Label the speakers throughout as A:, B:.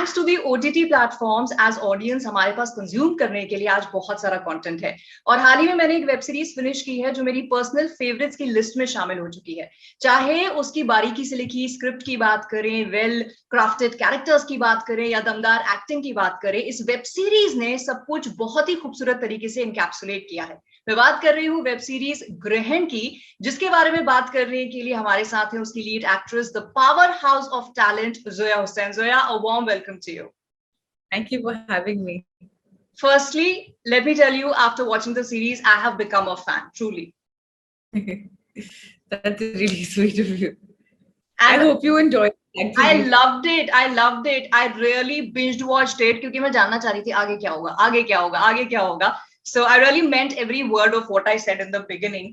A: Thanks to the OTT platforms as audience हमारे पास consume करने के लिए आज बहुत सारा कंटेंट है। और हाल ही में मैंने एक वेब सीरीज फिनिश की है जो मेरी पर्सनल फेवरेट्स की लिस्ट में शामिल हो चुकी है। चाहे उसकी बारीकी से लिखी स्क्रिप्ट की बात करें, वेल क्राफ्टेड कैरेक्टर्स की बात करें या दमदार एक्टिंग की बात करें, इस वेब सीरीज ने सब कुछ बहुत ही खूबसूरत तरीके से इनकैप्सुलेट किया है। मैं बात कर रही हूँ वेब सीरीज ग्रहण की, जिसके बारे में बात करने के लिए हमारे साथ है उसकी lead actress, the power house of talent, Zoya Hussain. Zoya, a warm welcome to you.
B: Thank you for having me.
A: Firstly, let me tell you, after watching the series, I have become a fan, truly.
B: That's really sweet of you.
A: And
B: I hope you enjoyed it,
A: I
B: actually.
A: loved it. I loved it. I really binged watched it क्योंकि मैं जानना चाह रही थी आगे क्या होगा, आगे क्या होगा, आगे क्या होगा. So I really meant every word of what I said in the beginning.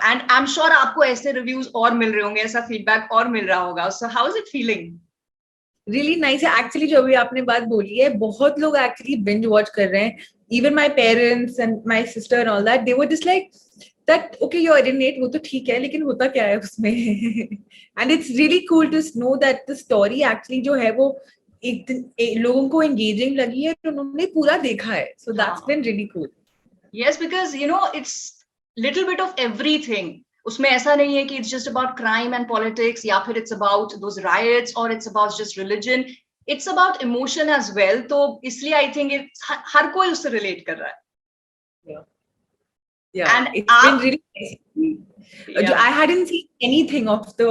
A: And I'm sure आपको ऐसे reviews और मिल रहे होंगे, ऐसा feedback और मिल रहा होगा. So how is it feeling?
B: Really nice है एक्चुअली जो भी आपने बात बोली है, बहुत लोग एक्चुअली बिंज वॉच कर रहे हैं. Even my parents and my sister and all that, they were just like that okay you originate, वो तो ठीक है लेकिन होता क्या है उसमें. And it's really cool to know that the story actually जो है वो एक दिन लोगों को एंगेजिंग लगी है, उन्होंने पूरा देखा है. So that's been really cool.
A: Yes, because you know it's little bit of everything. उसमें ऐसा नहीं है कि it's just about crime and politics या फिर it's about those riots or it's about just religion. It's about emotion as well. तो इसलिए I think हर कोई उससे relate कर रहा है.
B: Yeah,
A: and
B: it's been really nice.
A: Yeah.
B: I hadn't seen anything of the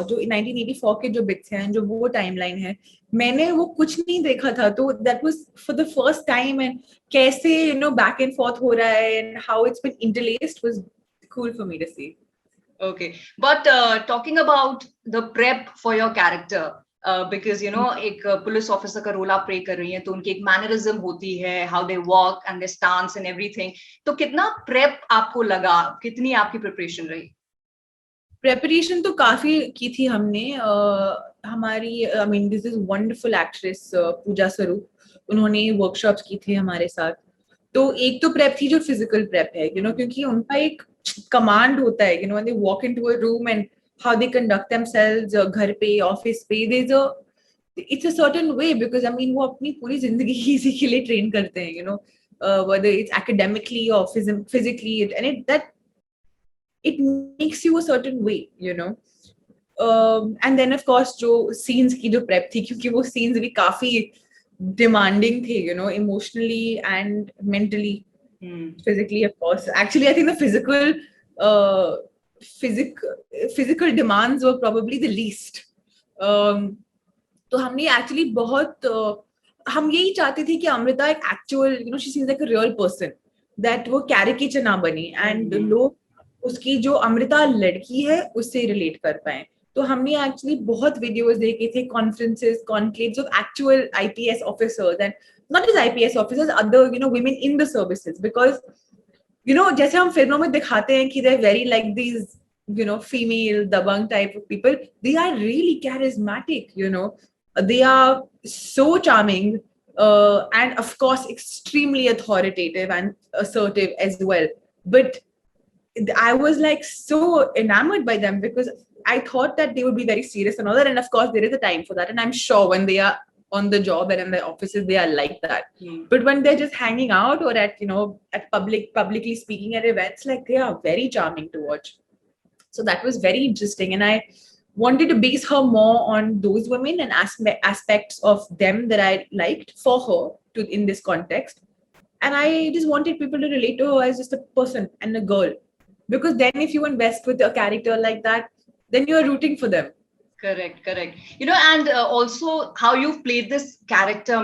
B: जो 1984 के जो bits हैं, जो वो timeline है, मैंने वो कुछ नहीं देखा था. तो that was for the first time, and कैसे back and forth हो रहा है and how it's been interlaced was cool for me to see.
A: Okay, but talking about the prep for your character, because you know एक police officer का role आप play कर रही हैं, तो उनकी एक मैनरिज्म होती है, how they walk and their stance and everything. तो कितना प्रेप आपको लगा, कितनी आपकी प्रिपरेशन रही?
B: प्रेपरेशन तो काफी की थी हमने. हमारी I mean this is wonderful actress Pooja Swaroop, उन्होंने वर्कशॉप्स की थी हमारे साथ. तो एक तो प्रेप थी जो फिजिकल प्रेप है, क्योंकि उनका एक कमांड होता है, when they walk into a room and how they conduct themselves, घर पे, ऑफिस पे, it's a certain way, because I mean वो अपनी पूरी जिंदगी इसी के लिए ट्रेन करते हैं, whether it's academically or physically, and that it makes you a certain way, and then of course जो scenes की जो prep थी, क्योंकि वो scenes भी काफी demanding थे, emotionally and mentally. Physically of course. Actually I think the physical demands were probably the least. तो हमने actually बहुत हम यही चाहते थे कि अमृता एक actual, she seems like a real person, that वो caricature ना बनी, and लोग उसकी जो अमृता लड़की है उससे रिलेट कर पाए. तो हमने एक्चुअली बहुत वीडियोस देखे थे, conferences, conclaves of actual IPS officers, and not just IPS officers, other women in the services. Because जैसे हम फिल्मों में दिखाते हैं कि they are very like these female dabang type of people, they are really charismatic, they are so charming, and of course extremely authoritative and assertive as well. But I was like so enamored by them because I thought that they would be very serious and all that. And of course, there is a time for that. And I'm sure when they are on the job and in the offices, they are like that. But when they're just hanging out or at, at publicly speaking at events, like they are very charming to watch. So that was very interesting. And I wanted to base her more on those women and aspects of them that I liked for her in this context. And I just wanted people to relate to her as just a person and a girl. Because then if you invest with a character like that, then you're rooting for them.
A: Correct. And also how you've played this character.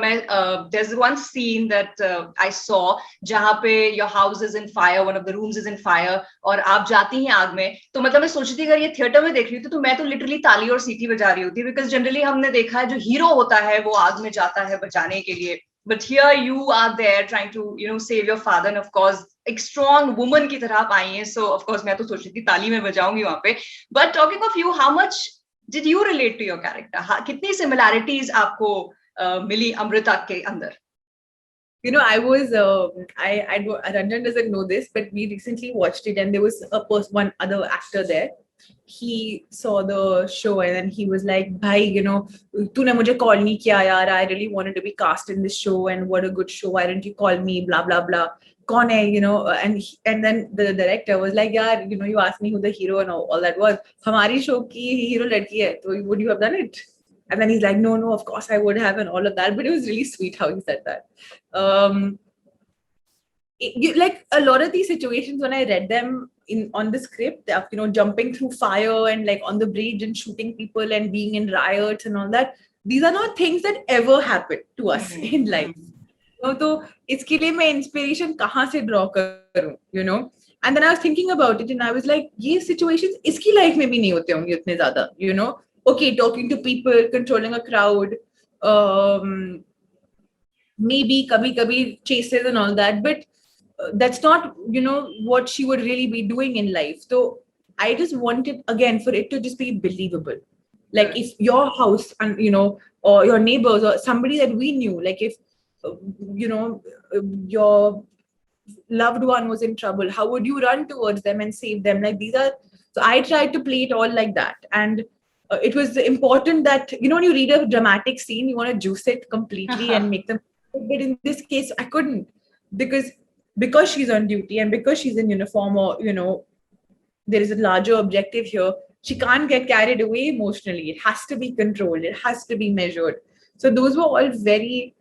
A: There's one scene that I saw जहाँ पे your house is in fire, one of the rooms is in fire, और आप जाती हैं आग में. तो मतलब मैं सोच रही थी अगर ये थिएटर में देख रही थी तो मैं तो लिटरली ताली और सीटी बजा रही होती, बिकॉज जनरली हमने देखा है जो हीरो होता है वो आग में जाता है बचाने के लिए. But here you are there trying to, save your father, and of course, एक strong woman की तरह आप आई हैं. So of course मैं तो सोच रही थी ताली में बजाऊंगी वहाँ पे. But talking of you, how much did you relate to your character? कितनी similarities आपको मिली अमृता के अंदर?
B: I was, Ranjan doesn't know this, but we recently watched it and there was one other actor there. he saw the show and then he was like, "Bhai, you know, तूने मुझे call नहीं किया यार. I really wanted to be cast in this show and what a good show. Why didn't you call me? Blah blah blah. कौन है, you know?" And then the director was like, "यार, you know, you asked me who the hero and all that was. हमारी show की hero लड़की है, तो would you have done it?" And then he's like, "No, no, of course I would have," and all of that. But it was really sweet how he said that. Like a lot of these situations, when I read them on the script, you know, jumping through fire and like on the bridge and shooting people and being in riots and all that, these are not things that ever happen to us in life. तो इसके लिए मैं inspiration कहाँ से draw करूँ, you know? And then I was thinking about it and I was like, ये situations इसकी life में भी नहीं होते होंगे उतने ज़्यादा, you know? Okay, talking to people, controlling a crowd, maybe कभी chases and all that, but that's not, you know, what she would really be doing in life. So I just wanted, again, for it to just be believable. Like if your house and, you know, or your neighbors or somebody that we knew, like if, you know, your loved one was in trouble, how would you run towards them and save them? Like these are, so I tried to play it all like that. And it was important that, you know, when you read a dramatic scene, you want to juice it completely and make them, but in this case, I couldn't, because she's on duty and because she's in uniform, or, you know, there is a larger objective here, she can't get carried away emotionally. It has to be controlled. It has to be measured. So those were all very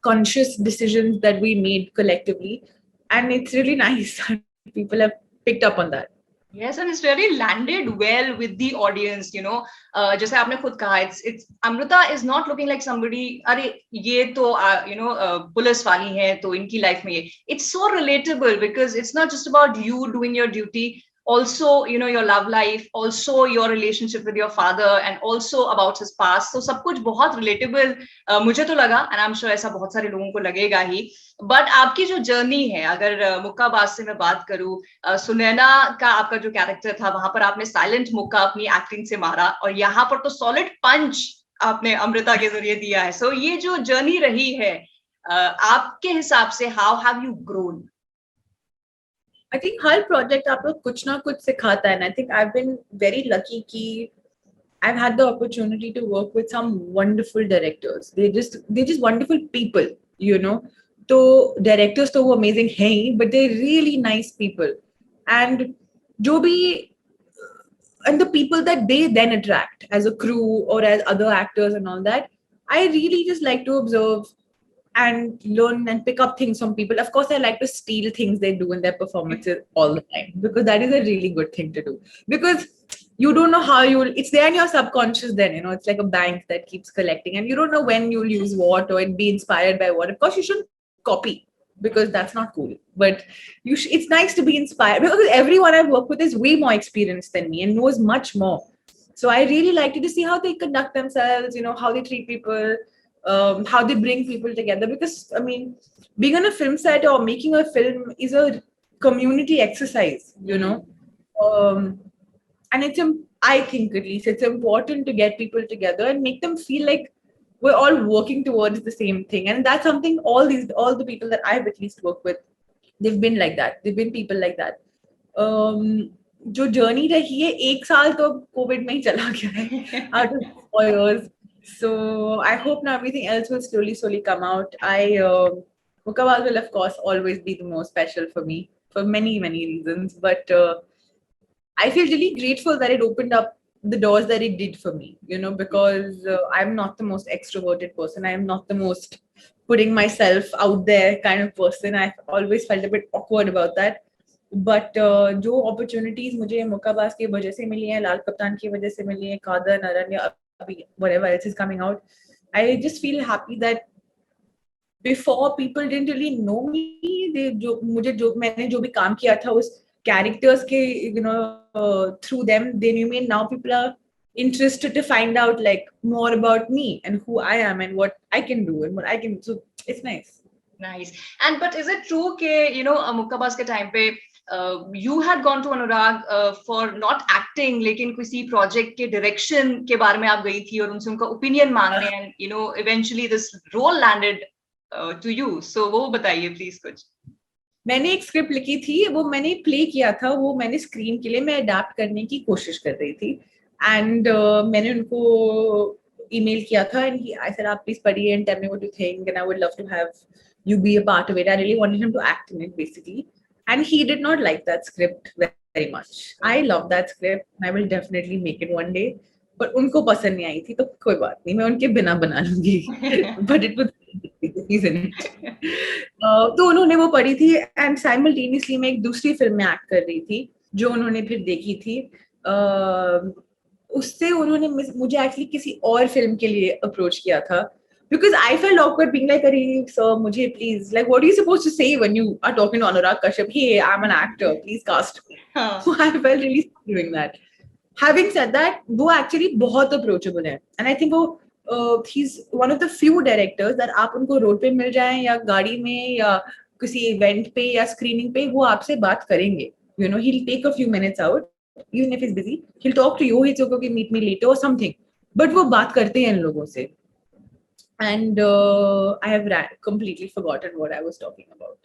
B: conscious decisions that we made collectively. And it's really nice that people have picked up on that.
A: Yes, and it's really landed well with the audience, you know. जैसे आपने खुद कहा, it's Amrita is not looking like somebody, अरे ये तो you know police वाली है तो इनकी life में ये. It's so relatable because it's not just about you doing your duty, also, you know, your love life, also your relationship with your father, and also about his past. So सब कुछ बहुत relatable मुझे तो लगा, and I'm sure ऐसा बहुत सारे लोगों को लगेगा ही. बट आपकी जो जर्नी है, अगर मुक्काबाज से मैं बात करूं, सुनैना का आपका जो कैरेक्टर था, वहां पर आपने साइलेंट मुक्का अपनी एक्टिंग से मारा, और यहाँ पर तो सॉलिड पंच आपने अमृता के जरिए दिया है. सो ये जो जर्नी रही है, आपके हिसाब से how have you grown?
B: I think her project आपको कुछ ना कुछ सिखाता है. And I think I've been very lucky कि I've had the opportunity to work with some wonderful directors. They're just wonderful people, you know. तो directors तो वो amazing हैं ही, but they're really nice people. And जो भी, and the people that they then attract as a crew or as other actors and all that, I really just like to observe and learn and pick up things from people. Of course, I like to steal things they do in their performances all the time, because that is a really good thing to do. Because you don't know how it's there in your subconscious then, you know, it's like a bank that keeps collecting and you don't know when you'll use what or be inspired by what. Of course, you shouldn't copy because that's not cool. But it's nice to be inspired, because everyone I've worked with is way more experienced than me and knows much more. So I really like to see how they conduct themselves, you know, how they treat people, how they bring people together. Because, I mean, being on a film set or making a film is a community exercise, you know. And I think at least it's important to get people together and make them feel like we're all working towards the same thing. And that's something all the people that I've at least worked with, they've been like that. They've been people like that. जो journey रही है, 1 साल तो Covid में ही चला गया है, out of 4 years. So I hope now everything else will slowly come out. Mukkabaz will of course always be the most special for me for many reasons, but I feel really grateful that it opened up the doors that it did for me, you know, because I'm not the most extroverted person. I am not the most putting myself out there kind of person. I've always felt a bit awkward about that. But जो opportunities मुझे मुक्काबाज की वजह से मिली हैं, लाल कप्तान की वजह से मिली हैं, कादर, अरण्य, whatever else is coming out, I just feel happy that before people didn't really know me. मैंने जो भी काम किया था उस characters के, you know, through them they knew me, and now people are interested to find out like more about me and who I am and what I can do and what I can. So it's nice.
A: And but is it true that, you know, Mukkabaaz के time पे you had gone to Anurag for not acting, लेकिन किसी project के direction के बारे में आप गई थी और उनसे उनका opinion मांगने, and you know eventually this role landed to you. So वो बताइए please कुछ.
B: मैंने एक स्क्रिप्ट लिखी थी, वो मैंने प्ले किया था, वो मैंने स्क्रीन के लिए मैं अडेप्ट करने की कोशिश कर रही थी एंड मैंने उनको ईमेल किया था एंड आई सेड आप प्लीज पढ़िए and tell me what you think and I would love to have you be a part of it. I really wanted him to act in it basically, and he did not like that script very much. I love that script and I will definitely make it one day, but उनको पसंद नहीं आई थी तो कोई बात नहीं, मैं उनके बिना बना लूंगी but it was in it. तो उन्होंने वो पढ़ी थी एंड साइमल्टेनियसली मैं एक दूसरी फिल्म में एक्ट कर रही थी जो उन्होंने फिर देखी थी. उससे उन्होंने मुझे एक्चुअली किसी और फिल्म के लिए अप्रोच किया था because I felt awkward being like, "Arey, sir, mujhe please, like, what are you supposed to say when you are talking to Anurag Kashyap? Hey, I'm an actor, please cast me." So I felt really sad doing that. Having said that, वो actually बहुत approachable है, and I think वो he's one of the few directors that आप उनको road पे मिल जाएं या गाड़ी में या किसी इवेंट पे या स्क्रीनिंग पे वो आपसे बात करेंगे. You know, he'll take a few minutes out, even if he's busy. He'll talk to you. He'll say, "Okay, meet me later" or something. But वो बात करते हैं इन लोगों से. And I have completely forgotten what I was talking about.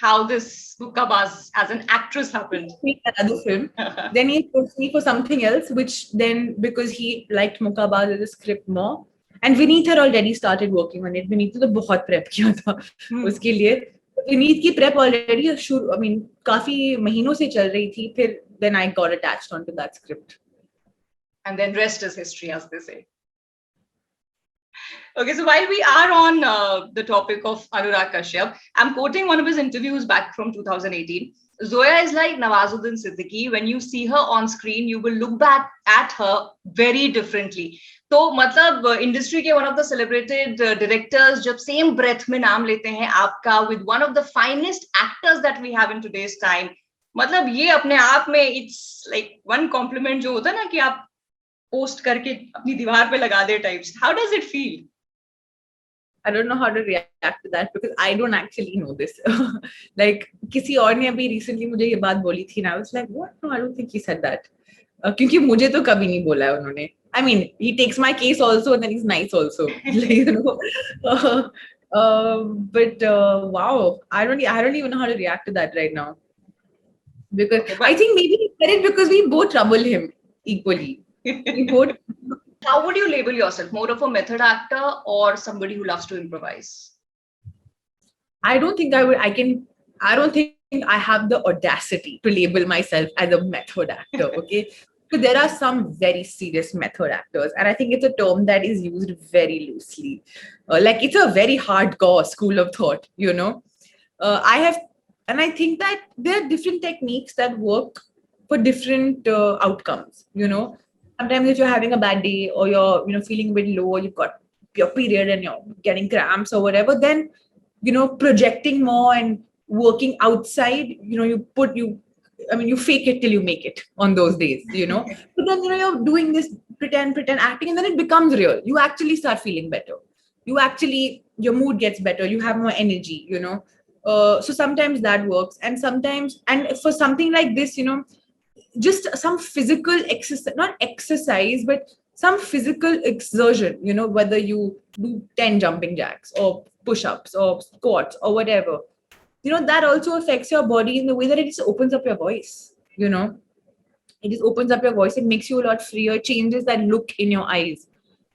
A: How this Mukkabaz as an actress happened.
B: Another film. Then he approached me for something else, which then because he liked Mukkabaz as a script more. And Vineet had already started working on it. Vineet तो बहुत prep किया था उसके लिए. Vineet की prep already I mean काफी महीनों से चल रही थी. फिर then I got attached onto that script.
A: And then rest is history, as they say. Okay, so while we are on the topic of Anurag Kashyap, I'm quoting one of his interviews back from 2018. Zoya is like Nawazuddin Siddiqui. When you see her on screen, you will look back at her very differently. तो मतलब industry के one of the celebrated directors जब same breath में नाम लेते हैं आपका with one of the finest actors that we have in today's time, मतलब ये अपने आप में it's like one compliment जो होता है ना कि आप पोस्ट करके अपनी दीवार पे लगा दे types. How does it feel?
B: I don't know how to react to that because I don't actually know this. Like किसी और ने अभी recently मुझे ये बात बोली थी, and I was like, what? No, I don't think he said that. क्योंकि मुझे तो कभी नहीं बोला है उन्होंने. I mean, he takes my case also, and then he's nice also. Like, you know. But wow, I don't even know how to react to that right now. Because okay, I think maybe he said it because we both trouble him equally. We both.
A: How would you label yourself? More of a method actor or somebody who loves to improvise?
B: I don't think I would. I don't think I have the audacity to label myself as a method actor. Okay. So there are some very serious method actors, and I think it's a term that is used very loosely. Like it's a very hardcore school of thought, you know. And I think that there are different techniques that work for different outcomes, you know. Sometimes if you're having a bad day or you're feeling a bit low or you've got your period and you're getting cramps or whatever, then projecting more and working outside, you fake it till you make it on those days, but then you're doing this pretend acting, and then it becomes real. You actually start feeling better. Your mood gets better, you have more energy, so sometimes that works, and for something like this, just some physical exercise, not exercise, but some physical exertion, whether you do 10 jumping jacks or push-ups or squats or whatever, that also affects your body in the way that it just opens up your voice, it just opens up your voice. It makes you a lot freer, changes that look in your eyes.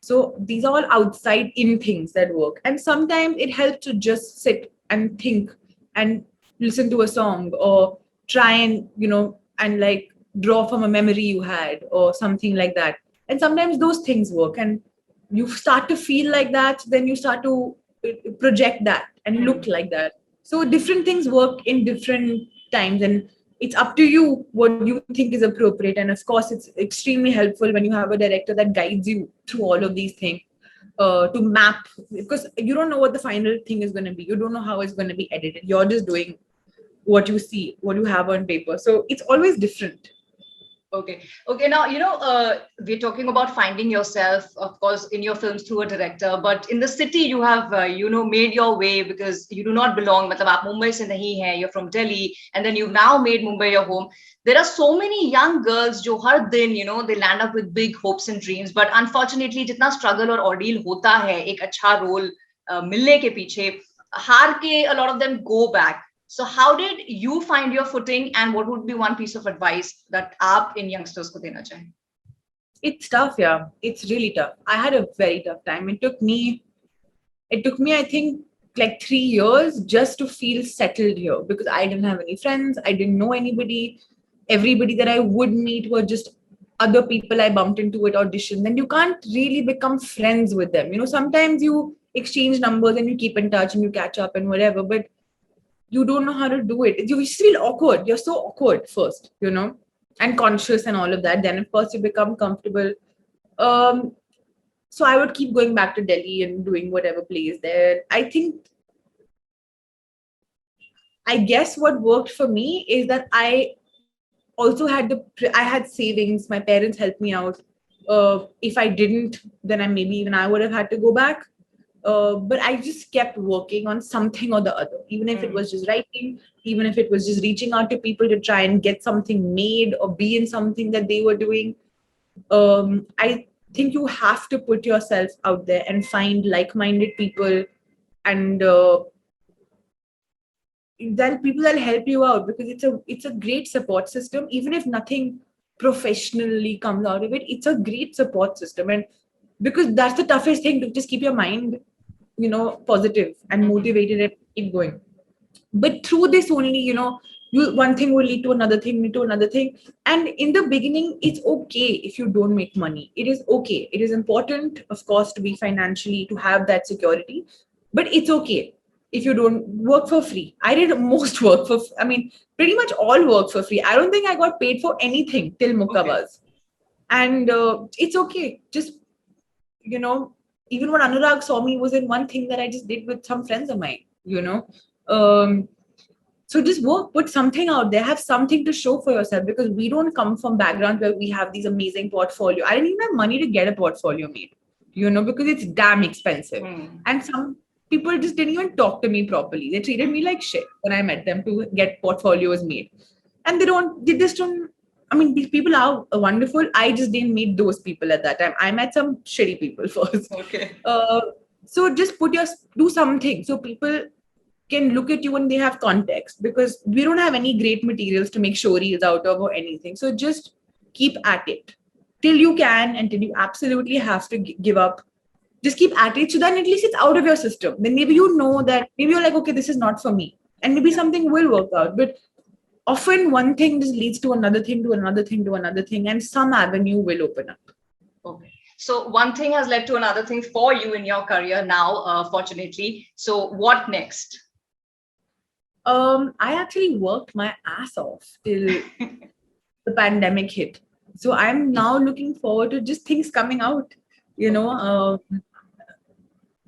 B: So these are all outside in things that work. And sometimes it helps to just sit and think and listen to a song or try and, and like draw from a memory you had or something like that. And sometimes those things work and you start to feel like that, then you start to project that and look like that. So different things work in different times, and it's up to you what you think is appropriate. And of course, it's extremely helpful when you have a director that guides you through all of these things to map, because you don't know what the final thing is going to be. You don't know how it's going to be edited. You're just doing what you see, what you have on paper. So it's always different.
A: Okay. Now, we're talking about finding yourself, of course, in your films through a director, but in the city you have, made your way because you do not belong. Matlab, aap Mumbai se nahi hai, you're from Delhi, and then you've now made Mumbai your home. There are so many young girls jo har din, they land up with big hopes and dreams, but unfortunately, jitna struggle or ordeal hota hai, ek acha role milne ke piche, haar ke, a lot of them go back. So how did you find your footing, and what would be one piece of advice that आप इन youngsters को देना चाहें?
B: It's tough, yeah. It's really tough. I had a very tough time. It took me, I think, like 3 years just to feel settled here because I didn't have any friends. I didn't know anybody. Everybody that I would meet were just other people I bumped into at audition. Then you can't really become friends with them. You know, sometimes you exchange numbers and you keep in touch and you catch up and whatever, but you don't know how to do it. You just feel awkward. You're so awkward first, you know, and conscious and all of that. Then, of course, you become comfortable. Um, so I would keep going back to Delhi and doing whatever plays there. I guess what worked for me is that I also I had savings. My parents helped me out. If I didn't, then I would have had to go back. But I just kept working on something or the other, even if it was just writing, even if it was just reaching out to people to try and get something made or be in something that they were doing. I think you have to put yourself out there and find like-minded people and people that'll help you out, because it's a great support system. Even if nothing professionally comes out of it, it's a great support system. And because that's the toughest thing, to just keep your mind, you know, positive and motivated and keep going. But through this only, you know, one thing will lead to another thing. And in the beginning, it's okay if you don't make money. It is okay. It is important, of course, to be financially, to have that security. But it's okay if you don't work for free. I did most work for, pretty much all work for free. I don't think I got paid for anything till Mukkabaz. Okay. And it's okay. Just, you know, even when Anurag saw me was in one thing that I just did with some friends of mine, you know. So just work, put something out there, have something to show for yourself, because we don't come from backgrounds where we have these amazing portfolio. I didn't even have money to get a portfolio made, you know, because it's damn expensive. And some people just didn't even talk to me properly. They treated me like shit when I met them to get portfolios made. And these people are wonderful. I just didn't meet those people at that time. I met some shitty people first.
A: Okay.
B: So just do something so people can look at you when they have context, because we don't have any great materials to make show reels out of or anything. So just keep at it till you can, until you absolutely have to give up. Just keep at it, so then at least it's out of your system. Then maybe you know that, maybe you're like, okay, this is not for me, and maybe something will work out. But often one thing just leads to another thing, to another thing, to another thing, and some avenue will open up.
A: Okay. So one thing has led to another thing for you in your career now, fortunately. So what next?
B: I actually worked my ass off till the pandemic hit. So I'm now looking forward to just things coming out, you know.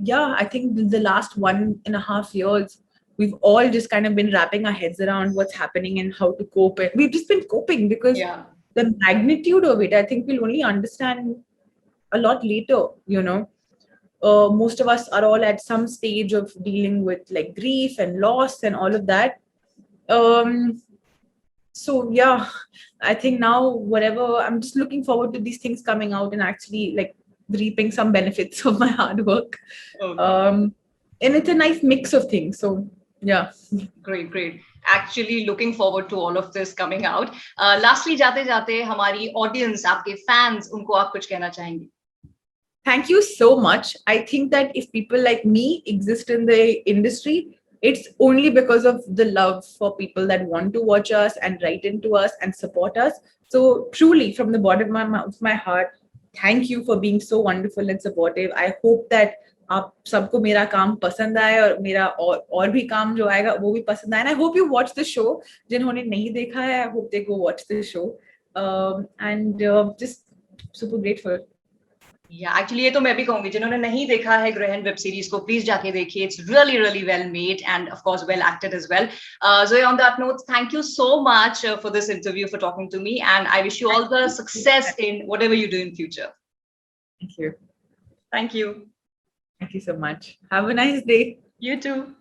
B: I think the last 1.5 years, we've all just kind of been wrapping our heads around what's happening and how to cope. And we've just been coping, because the magnitude of it, I think we'll only understand a lot later, you know. Most of us are all at some stage of dealing with like grief and loss and all of that. So yeah, I think now whatever, I'm just looking forward to these things coming out and actually like reaping some benefits of my hard work. Okay. And it's a nice mix of things. So yeah.
A: Great. Actually looking forward to all of this coming out. Lastly, जाते जाते हमारी audience, आपके fans, उनको आप कुछ कहना चाहेंगे?
B: Thank you so much. I think that if people like me exist in the industry, it's only because of the love for people that want to watch us and write into us and support us. So truly, from the bottom of my heart, thank you for being so wonderful and supportive. I hope that आप सबको मेरा काम पसंद आए और मेरा और भी काम जो आएगा वो भी पसंद आए. And I hope you watch the show. जिन्होंने नहीं देखा है, I hope they go watch the show. And just super grateful.
A: Yeah, actually, ये तो मैं भी कहूंगी, जिन्होंने नहीं देखा है ग्रहण वेब सीरीज को, प्लीज जाके देखिए. It's really well made and of course well acted as well. Zoe, on that note, thank you so much for this interview, for talking to me, and I wish you all the success in whatever you do in future.
B: Thank you.
A: Thank you.
B: Thank you so much. Have a nice day.
A: You too.